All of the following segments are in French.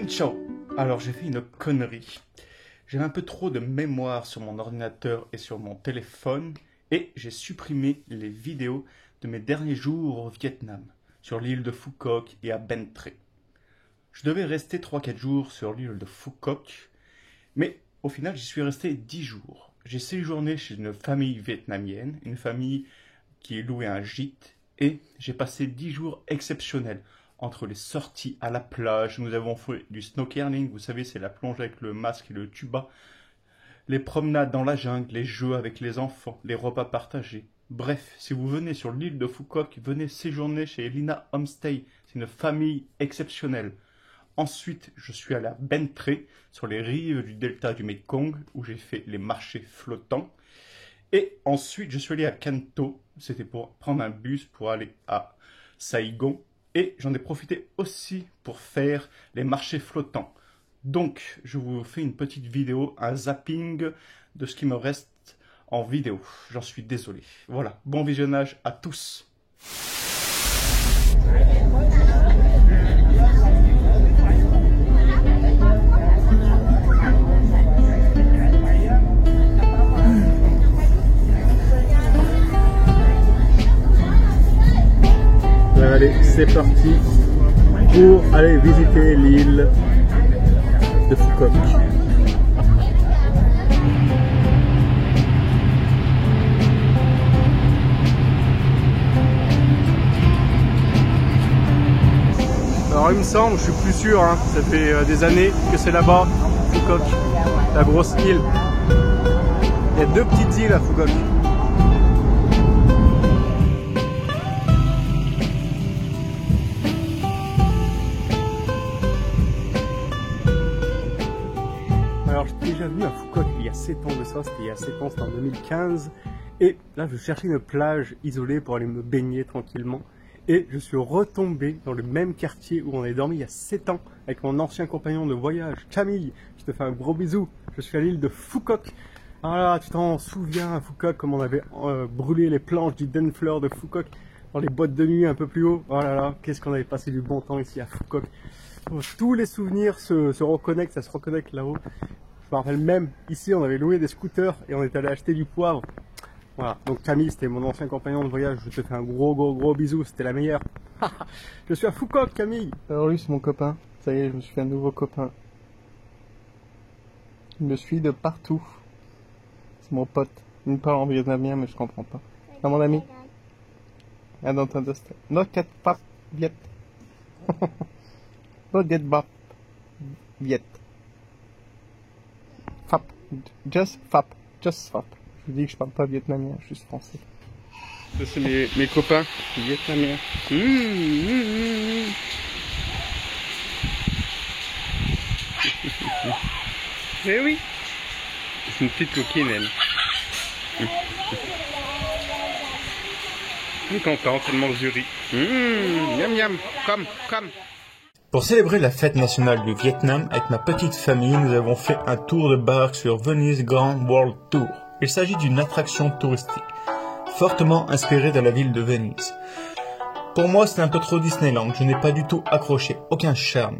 Ciao. Alors j'ai fait une connerie. J'avais un peu trop de mémoire sur mon ordinateur et sur mon téléphone et j'ai supprimé les vidéos de mes derniers jours au Vietnam, sur l'île de Phu Quoc et à Ben Tre. Je devais rester 3-4 jours sur l'île de Phu Quoc, mais au final j'y suis resté 10 jours. J'ai séjourné chez une famille vietnamienne, une famille qui louait un gîte, et j'ai passé 10 jours exceptionnels. Entre les sorties à la plage, nous avons fait du snorkeling, vous savez, c'est la plonge avec le masque et le tuba, les promenades dans la jungle, les jeux avec les enfants, les repas partagés. Bref, si vous venez sur l'île de Phu Quoc, venez séjourner chez Elina Homestay, c'est une famille exceptionnelle. Ensuite, je suis allé à Ben Tre, sur les rives du delta du Mekong, où j'ai fait les marchés flottants. Et ensuite, je suis allé à Can Tho, c'était pour prendre un bus pour aller à Saigon. Et j'en ai profité aussi pour faire les marchés flottants. Donc, je vous fais une petite vidéo, un zapping de ce qui me reste en vidéo. J'en suis désolé. Voilà, bon visionnage à tous. Allez, c'est parti pour aller visiter l'île de Phu Quoc. Alors il me semble, je suis plus sûr, hein, ça fait des années que c'est là-bas, Phu Quoc, la grosse île. Il y a deux petites îles à Phu Quoc. Alors j'étais déjà venu à Phu Quoc il y a 7 ans de ça, c'était il y a 7 ans, c'était en 2015. Et là je cherchais une plage isolée pour aller me baigner tranquillement. Et je suis retombé dans le même quartier où on avait dormi il y a 7 ans avec mon ancien compagnon de voyage, Camille. Je te fais un gros bisou, je suis à l'île de Phu Quoc. Voilà, tu t'en souviens à Phu Quoc comme on avait brûlé les planches du dance floor de Phu Quoc dans les boîtes de nuit un peu plus haut. Oh là là, qu'est-ce qu'on avait passé du bon temps ici à Phu Quoc. Tous les souvenirs se reconnectent, ça se reconnecte là-haut. Je me rappelle même, ici on avait loué des scooters et on est allé acheter du poivre. Voilà, donc Camille c'était mon ancien compagnon de voyage, je te fais un gros bisou, c'était la meilleure. Je suis à Phu Quoc, Camille. Alors lui c'est mon copain, ça y est, je me suis fait un nouveau copain. Il me suit de partout. C'est mon pote, il me parle en vietnamien mais je comprends pas. Ah mon ami. I don't understand. Not get pap yet. Not get bap yet. Fap. Just fap. Just fap. Je vous dis que je parle pas vietnamien, juste français. Ça c'est mes copains vietnamiens. Eh oui. C'est une petite coquine elle. Elle est contente, elle mange du riz. Miam miam, comme. Pour célébrer la fête nationale du Vietnam, avec ma petite famille, nous avons fait un tour de barque sur Venice Grand World Tour. Il s'agit d'une attraction touristique, fortement inspirée de la ville de Venise. Pour moi, c'est un peu trop Disneyland, je n'ai pas du tout accroché, aucun charme.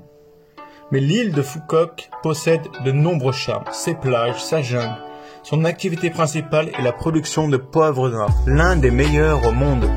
Mais l'île de Phu Quoc possède de nombreux charmes, ses plages, sa jungle. Son activité principale est la production de poivre noir, l'un des meilleurs au monde.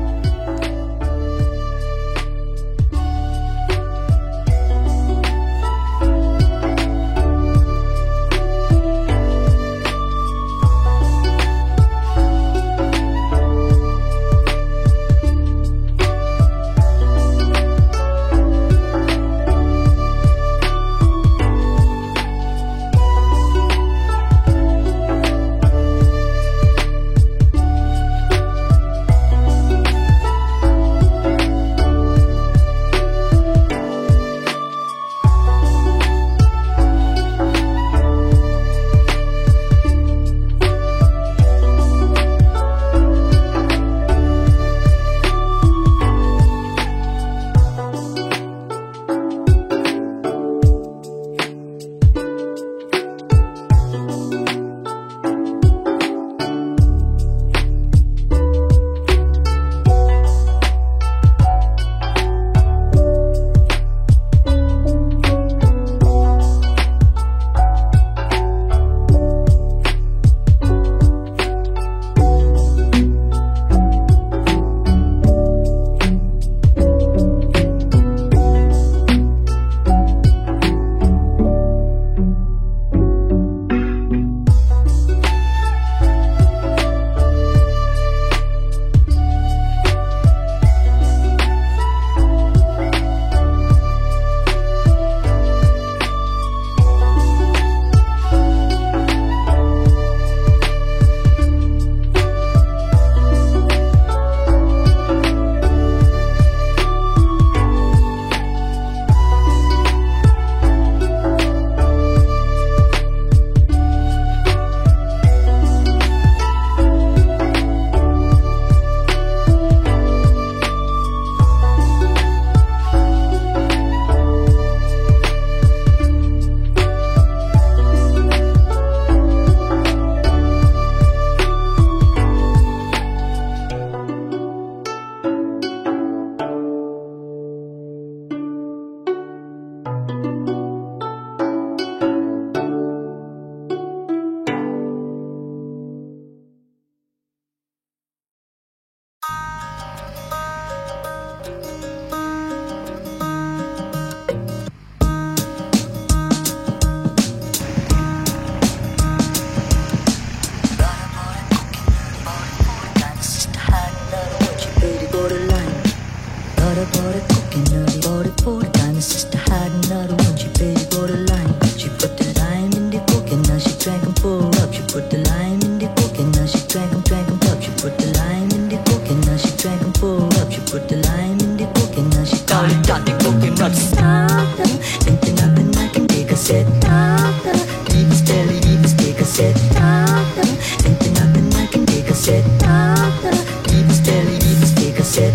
bought a coconut, bought it for the dime. Sister had another one, she baby bought a lime. She put the lime in the coconut, she drank them full up. She put the lime in the coconut, she drank them up. She put the lime in the coconut, she drank them full up. She put the lime in the coconut, she called it got the coconut. Stop, thinking up and I can take a set. Stop, leave his belly, leave his take a set. Stop, thinking up and I can take a set. Stop, leave his belly, leave his take a set.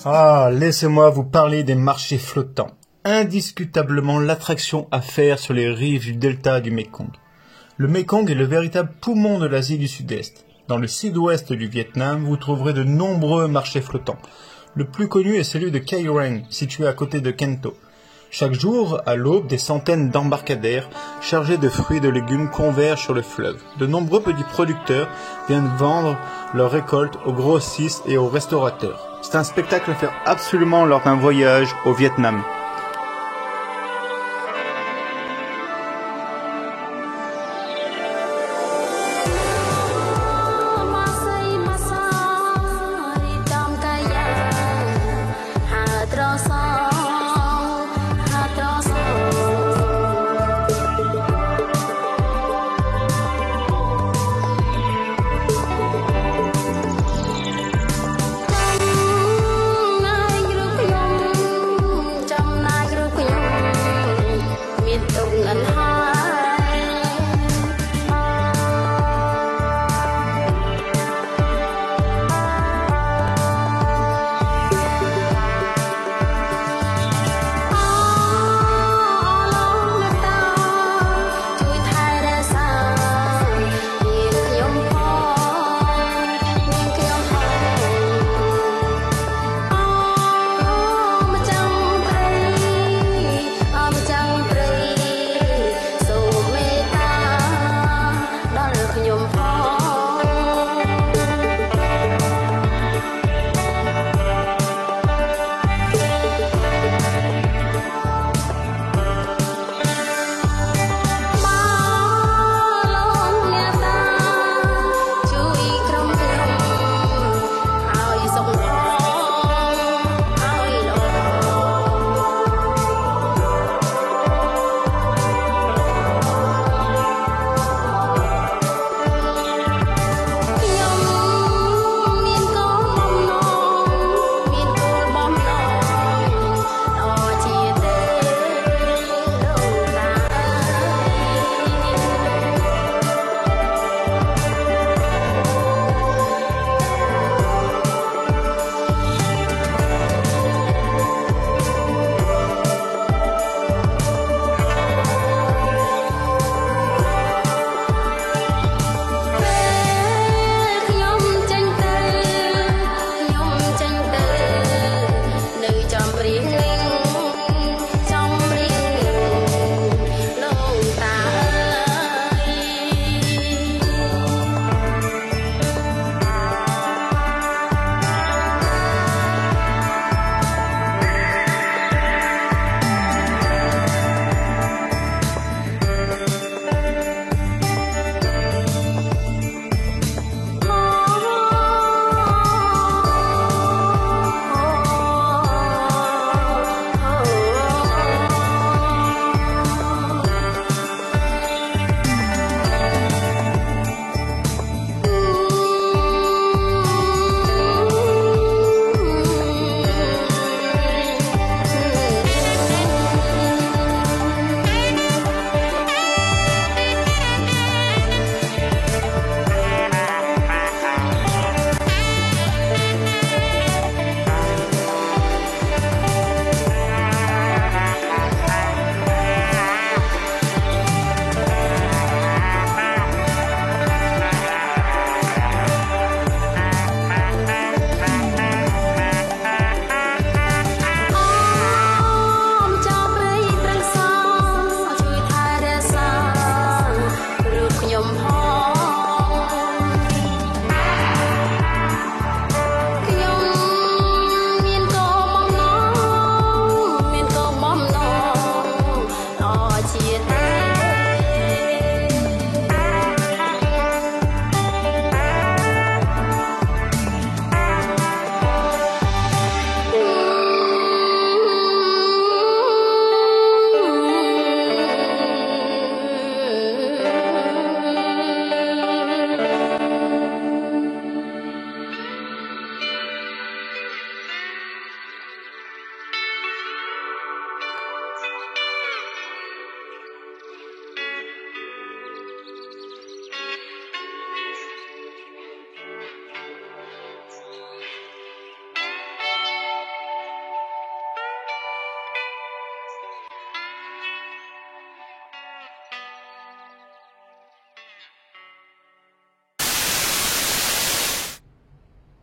Ah, laissez-moi vous parler des marchés flottants. Indiscutablement l'attraction à faire sur les rives du delta du Mekong. Le Mekong est le véritable poumon de l'Asie du Sud-Est. Dans le sud-ouest du Vietnam, vous trouverez de nombreux marchés flottants. Le plus connu est celui de Cai Reng, situé à côté de Kento. Chaque jour, à l'aube, des centaines d'embarcadères chargés de fruits et de légumes convergent sur le fleuve. De nombreux petits producteurs viennent vendre leurs récoltes aux grossistes et aux restaurateurs. C'est un spectacle à faire absolument lors d'un voyage au Vietnam. Hãy subscribe cho kênh Ghiền Mì Gõ để không bỏ lỡ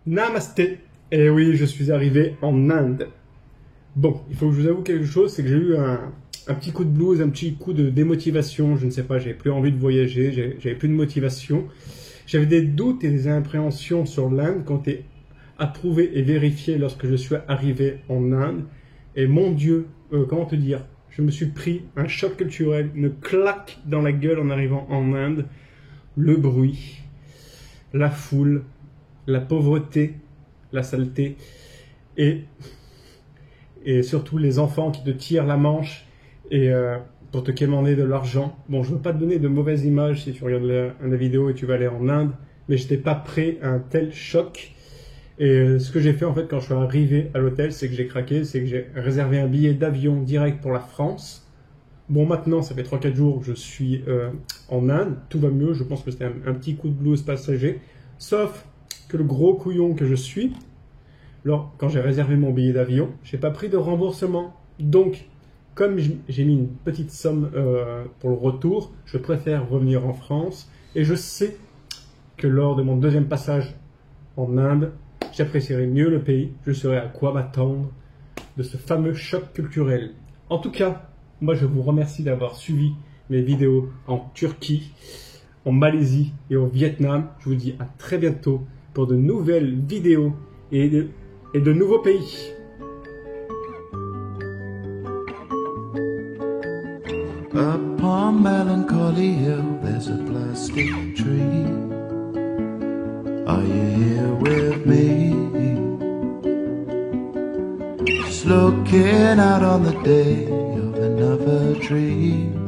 Namasté. Et oui, je suis arrivé en Inde. Bon, il faut que je vous avoue quelque chose, c'est que j'ai eu un petit coup de blues, un petit coup de démotivation. Je ne sais pas, j'avais plus envie de voyager, j'avais plus de motivation. J'avais des doutes et des appréhensions sur l'Inde qui ont été approuvés et vérifiés lorsque je suis arrivé en Inde. Et mon Dieu, comment te dire, je me suis pris un choc culturel, une claque dans la gueule en arrivant en Inde. Le bruit, la foule, la pauvreté, la saleté et surtout les enfants qui te tirent la manche et pour te quémander de l'argent. Bon, je ne veux pas te donner de mauvaises images si tu regardes la vidéo et tu vas aller en Inde, mais je n'étais pas prêt à un tel choc. Et ce que j'ai fait en fait quand je suis arrivé à l'hôtel, c'est que j'ai craqué, c'est que j'ai réservé un billet d'avion direct pour la France. Bon, maintenant, ça fait 3-4 jours que je suis en Inde, tout va mieux, je pense que c'était un petit coup de blues passager, sauf que le gros couillon que je suis, alors, quand j'ai réservé mon billet d'avion, je n'ai pas pris de remboursement. Donc, comme j'ai mis une petite somme pour le retour, je préfère revenir en France. Et je sais que lors de mon deuxième passage en Inde, j'apprécierai mieux le pays. Je saurai à quoi m'attendre de ce fameux choc culturel. En tout cas, moi je vous remercie d'avoir suivi mes vidéos en Turquie, en Malaisie et au Vietnam. Je vous dis à très bientôt pour de nouvelles vidéos et de nouveaux pays. Upon Melancholy Hill there's a plastic tree. Are you here with me? Just looking out on the day of another dream.